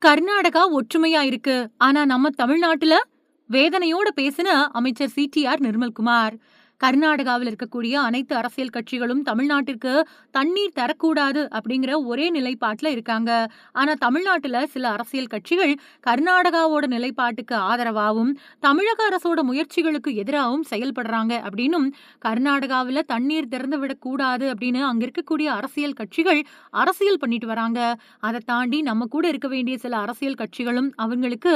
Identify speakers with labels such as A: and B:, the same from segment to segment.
A: கர்நாடகா ஒற்றுமையா இருக்கு. ஆனா நம்ம தமிழ்நாட்டுல வேதனையோட பேசின அமைச்சர் சிடிஆர் நிர்மல்குமார். கர்நாடகாவில் இருக்கக்கூடிய அனைத்து அரசியல் கட்சிகளும் தமிழ்நாட்டிற்கு தண்ணீர் தரக்கூடாது அப்படிங்கிற ஒரே நிலைப்பாட்டுல இருக்காங்க. ஆனா தமிழ்நாட்டுல சில அரசியல் கட்சிகள் கர்நாடகாவோட நிலைப்பாட்டுக்கு ஆதரவாகவும் தமிழக அரசோட முயற்சிகளுக்கு எதிராகவும் செயல்படுறாங்க அப்படின்னும், கர்நாடகாவில தண்ணீர் திறந்து விடக்கூடாது அப்படின்னு அங்க இருக்கக்கூடிய அரசியல் கட்சிகள் அரசியல் பண்ணிட்டு வராங்க. அதை தாண்டி நம்ம கூட இருக்க வேண்டிய சில அரசியல் கட்சிகளும் அவங்களுக்கு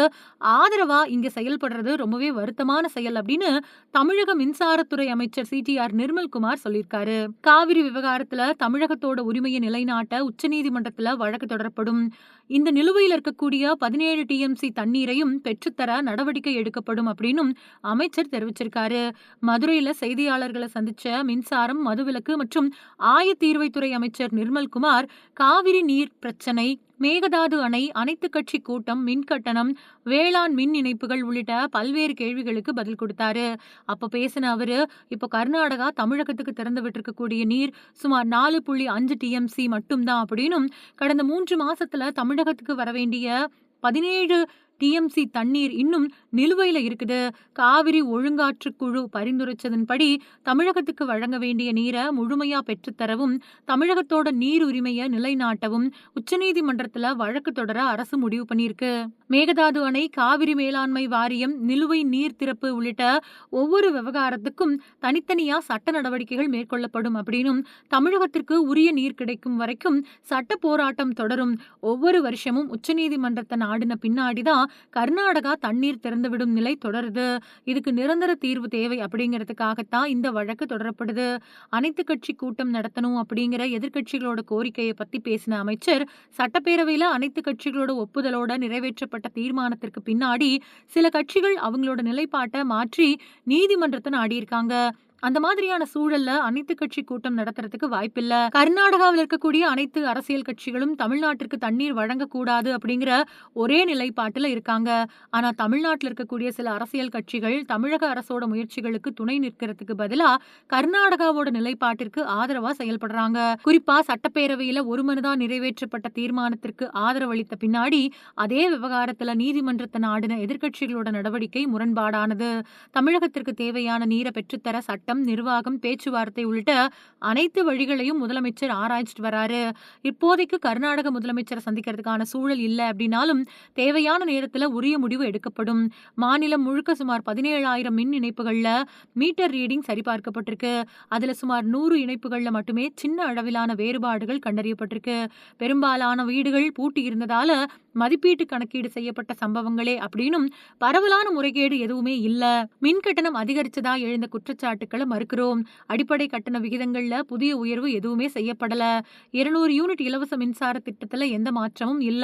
A: ஆதரவா இங்க செயல்படுறது ரொம்பவே வருத்தமான செயல் அப்படின்னு தமிழக மின்சாரத்துறை அமைச்சர் சிடிஆர் நிர்மல்குமார் சொல்லியிருக்காரு. காவிரி விவகாரத்துல தமிழகத்தோட உரிமையை நிலைநாட்ட உச்சநீதிமன்றத்துல வழக்கு தொடரப்படும். இந்த நிலுவையில் இருக்கக்கூடிய 17 டிஎம்சி தண்ணீரையும் பெற்றுத்தர நடவடிக்கை எடுக்கப்படும் அப்படின்னும் அமைச்சர் தெரிவிச்சிருக்காரு. மதுரையில செய்தியாளர்களை சந்திச்ச மின்சாரம், மதுவிலக்கு மற்றும் ஆயத்தீர்வைத்துறை அமைச்சர் நிர்மல்குமார் காவிரி நீர் பிரச்சனை, மேகதாது அணை, அனைத்து கட்சி கூட்டம், மின் கட்டணம், வேளாண் மின் இணைப்புகள் உள்ளிட்ட பல்வேறு கேள்விகளுக்கு பதில் கொடுத்தாரு. அப்ப பேசின அவரு, இப்போ கர்நாடகா தமிழகத்துக்கு திறந்து விட்டிருக்கக்கூடிய நீர் சுமார் 4.5 டிஎம்சி மட்டும்தான் அப்படின்னும், கடந்த 3 மாசத்துல தமிழகத்துக்கு வர வேண்டிய 17 டிஎம்சி தண்ணீர் இன்னும் நிலுவையில இருக்குது. காவிரி ஒழுங்காற்று குழு பரிந்துரைச்சதன்படி தமிழகத்துக்கு வழங்க வேண்டிய நீரை முழுமையா பெற்றுத்தரவும், தமிழகத்தோட நீர் உரிமையை நிலைநாட்டவும் உச்சநீதிமன்றத்துல வழக்கு தொடர அரசு முடிவு பண்ணியிருக்கு. மேகதாது அணை, காவிரி மேலாண்மை வாரியம், நிலுவை நீர் திறப்பு உள்ளிட்ட ஒவ்வொரு விவகாரத்துக்கும் தனித்தனியா சட்ட நடவடிக்கைகள் மேற்கொள்ளப்படும் அப்படின்னும், தமிழகத்திற்கு உரிய நீர் கிடைக்கும் வரைக்கும் சட்ட போராட்டம் தொடரும். ஒவ்வொரு வருஷமும் உச்சநீதிமன்றத்தை நாடின பின்னாடிதான் கர்நாடகா தண்ணீர் திறந்துவிடும் நிலை தொடருது. இதுக்கு நிரந்தர தீர்வு தேவை அப்படிங்கிறதுக்காகத்தான் இந்த வழக்கு தொடரப்படுது. அனைத்து கட்சி கூட்டம் நடத்தணும் அப்படிங்கிற எதிர்கட்சிகளோட கோரிக்கையை பத்தி பேசின அமைச்சர், சட்டப்பேரவையில அனைத்து கட்சிகளோட ஒப்புதலோட நிறைவேற்றப்பட்ட தீர்மானத்திற்கு பின்னாடி சில கட்சிகள் அவங்களோட நிலைப்பாட்டை மாற்றி நீதிமன்றத்தை நாடியிருக்காங்க. அந்த மாதிரியான சூழல்ல அனைத்து கட்சி கூட்டம் நடத்துறதுக்கு வாய்ப்பில்ல. கர்நாடகாவில் இருக்கக்கூடிய அனைத்து அரசியல் கட்சிகளும் தமிழ்நாட்டிற்கு தண்ணீர் வழங்கக்கூடாது அப்படிங்கிற ஒரே நிலைப்பாட்டுல இருக்காங்க. ஆனா தமிழ்நாட்டில் இருக்கக்கூடிய சில அரசியல் கட்சிகள் தமிழக அரசோட முயற்சிகளுக்கு துணை நிற்கிறதுக்கு பதிலா கர்நாடகாவோட நிலைப்பாட்டிற்கு ஆதரவா செயல்படுறாங்க. குறிப்பா சட்டப்பேரவையில ஒருமனதான் நிறைவேற்றப்பட்ட தீர்மானத்திற்கு ஆதரவளித்த பின்னாடி அதே விவகாரத்துல நீதிமன்றத்தை நாடின எதிர்கட்சிகளோட நடவடிக்கை முரண்பாடானது. தமிழகத்திற்கு தேவையான நீரை பெற்றுத்தர சட்டம், நிர்வாகம், பேச்சுவார்த்தை உள்ளிட்ட அனைத்து வழிகளையும் முதலமைச்சர் ஆராய்ச்சிட்டு வராரு. இப்போதைக்கு கர்நாடக முதலமைச்சரை சந்திக்கிறதுக்கான சூழல் இல்லை அப்படின்னாலும் தேவையான நேரத்துல உரிய முடிவு எடுக்கப்படும். மாநிலம் முழுக்க சுமார் 17,000 மின் இணைப்புகள்ல மீட்டர் ரீடிங் சரிபார்க்கப்பட்டிருக்கு. அதுல சுமார் 100 இணைப்புகள்ல மட்டுமே சின்ன அளவிலான வேறுபாடுகள் கண்டறியப்பட்டிருக்கு. பெரும்பாலான வீடுகள் பூட்டி இருந்ததால மதிப்பீட்டு கணக்கீடு செய்யப்பட்ட சம்பவங்களே அப்படின்னும், பரவலான முறைகேடு எதுவுமே இல்ல. மின் கட்டணம் அதிகரிச்சதா எழுந்த குற்றச்சாட்டுக்களை மறுக்கிறோம். அடிப்படை கட்டண விகிதங்கள்ல புதிய உயர்வு எதுவுமே செய்யப்படல. 200 யூனிட் இலவச மின்சார திட்டத்துல எந்த மாற்றமும் இல்ல.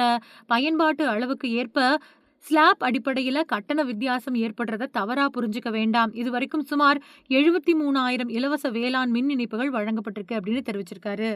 A: பயன்பாட்டு அளவுக்கு ஏற்ப ஸ்லாப் அடிப்படையில கட்டண வித்தியாசம் ஏற்படுறத தவறா புரிஞ்சுக்க வேண்டாம். இதுவரைக்கும் சுமார் 73,000 இலவச வேளாண் மின் இணைப்புகள் வழங்கப்பட்டிருக்கு அப்படின்னு தெரிவிச்சிருக்காரு.